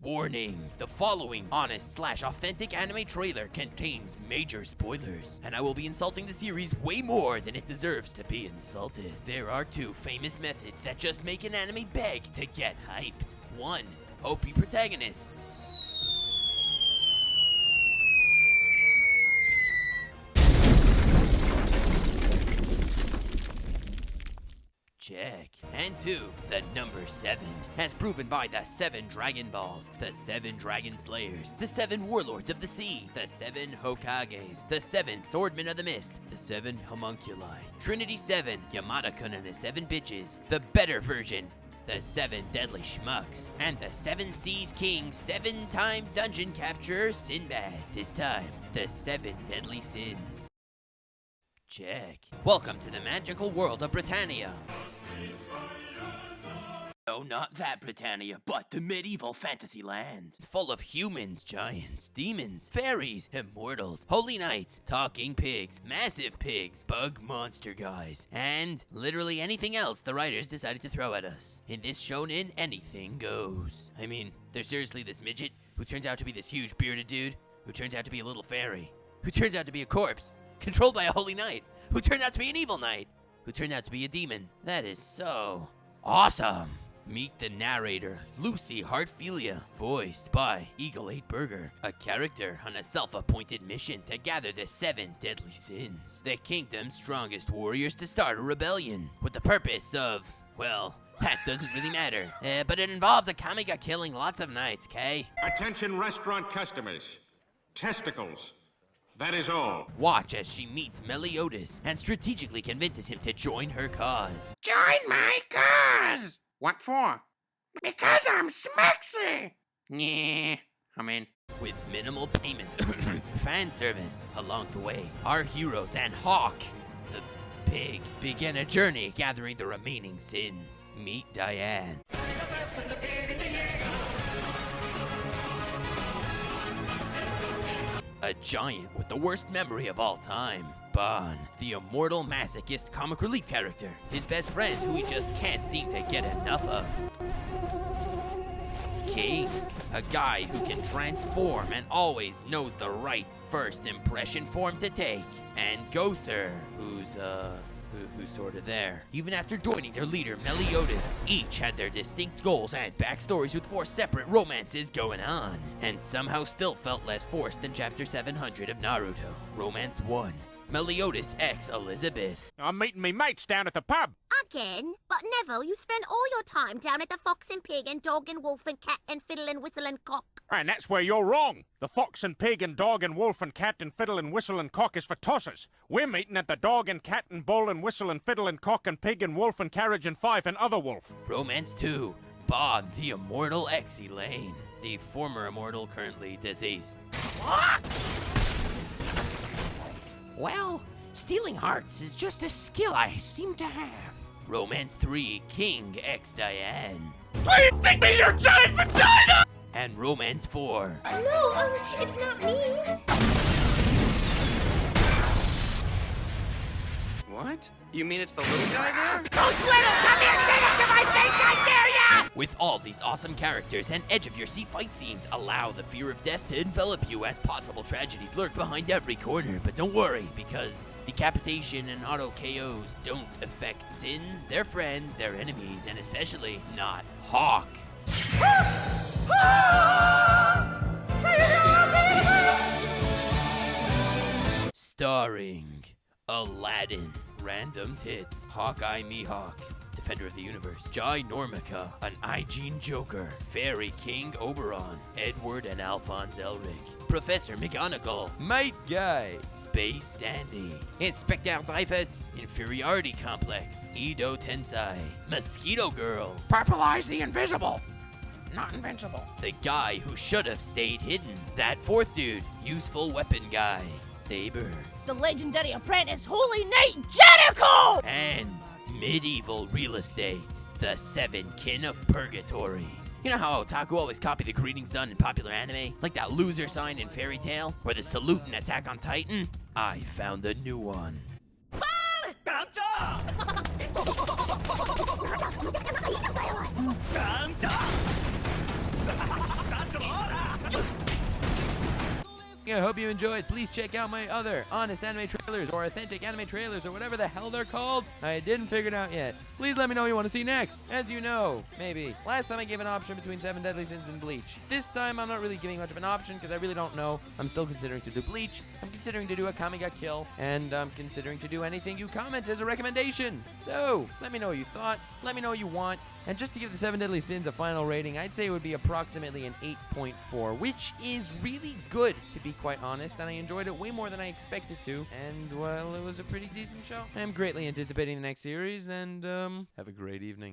Warning, the following honest/authentic anime trailer contains major spoilers, and I will be insulting the series way more than it deserves to be insulted. There are two famous methods that just make an anime beg to get hyped. 1. OP protagonist. Check. And 2, the number 7, as proven by the 7 Dragon Balls, the 7 Dragon Slayers, the 7 Warlords of the Sea, the 7 Hokages, the 7 Swordmen of the Mist, the 7 Homunculi, Trinity 7, Yamada-kun and the 7 Bitches, the better version, the 7 Deadly Schmucks, and the 7 Seas King 7-time dungeon capturer Sinbad. This time, the 7 Deadly Sins. Check. Welcome to the magical world of Britannia. No, not that Britannia, but the medieval fantasy land. Full of humans, giants, demons, fairies, immortals, holy knights, talking pigs, massive pigs, bug monster guys, and literally anything else the writers decided to throw at us. In this shonen, anything goes. I mean, there's seriously this midget who turns out to be this huge bearded dude, who turns out to be a little fairy, who turns out to be a corpse, controlled by a holy knight, who turned out to be an evil knight, who turned out to be a demon. That is so awesome. Meet the narrator, Lucy Hartfilia, voiced by Eagle 8 Burger, a character on a self-appointed mission to gather the 7 deadly sins, the kingdom's strongest warriors to start a rebellion, with the purpose of, well, that doesn't really matter. But it involves a Kamiga killing lots of knights, okay? Attention restaurant customers. Testicles. That is all. Watch as she meets Meliodas and strategically convinces him to join her cause. Join my cause! What for? Because I'm smexy! Yeah, I'm in. With minimal payment, fan service along the way, our heroes and Hawk, the pig, begin a journey gathering the remaining sins. Meet Diane. A giant with the worst memory of all time. Bon, the immortal masochist comic relief character. His best friend who he just can't seem to get enough of. King, a guy who can transform and always knows the right first impression form to take. And Gother, who's sort of there. Even after joining their leader, Meliodas, each had their distinct goals and backstories with 4 separate romances going on, and somehow still felt less forced than Chapter 700 of Naruto. Romance 1. Meliodas x Elizabeth. I'm meeting me mates down at the pub. Again? But Neville, you spend all your time down at the Fox and Pig and Dog and Wolf and Cat and Fiddle and Whistle and Cock. And that's where you're wrong. The Fox and Pig and Dog and Wolf and Cat and Fiddle and Whistle and Cock is for tossers. We're meeting at the Dog and Cat and Bull and Whistle and Fiddle and Cock and Pig and Wolf and Carriage and Fife and Other Wolf. Romance 2. Bob, the immortal ex Elaine. The former immortal currently deceased. Well, stealing hearts is just a skill I seem to have. Romance 3. King x Diane. Please take me to your giant vagina! And Romance 4. No, it's not me. What? You mean it's the little guy there? Who's little? Come here, say that to my face, I dare ya! With all these awesome characters and edge-of-your-seat fight scenes, allow the fear of death to envelop you as possible tragedies lurk behind every corner. But don't worry, because decapitation and auto KOs don't affect sins, their friends, their enemies, and especially not Hawk. Starring Aladdin, Random Tits, Hawkeye Mihawk, Defender of the Universe, Jai Normica, an Aijin Joker, Fairy King Oberon, Edward and Alphonse Elric, Professor McGonagall, Mate Guy, Space Dandy, Inspector Dreyfus, Inferiority Complex, Edo Tensai, Mosquito Girl, Purple Eyes the Invisible. Not invincible. the guy who should have stayed hidden, that 4th dude, Useful Weapon Guy, Saber, The legendary apprentice, Holy Knight Jericho! and medieval real estate, the 7 Kin of Purgatory. You know how otaku always copy the greetings done in popular anime? Like that loser sign in Fairy Tail? Or the salute in Attack on Titan? I found a new one. I hope you enjoyed. Please check out my other honest anime trailers or authentic anime trailers or whatever the hell they're called. I didn't figure it out yet. Please let me know what you want to see next. As you know, maybe. Last time I gave an option between 7 Deadly Sins and Bleach. This time I'm not really giving much of an option because I really don't know. I'm still considering to do Bleach. I'm considering to do a Kami ga Kill. And I'm considering to do anything you comment as a recommendation. So, let me know what you thought. Let me know what you want. And just to give the 7 Deadly Sins a final rating, I'd say it would be approximately an 8.4, which is really good, to be quite honest, and I enjoyed it way more than I expected to, and, well, it was a pretty decent show. I am greatly anticipating the next series, and, have a great evening.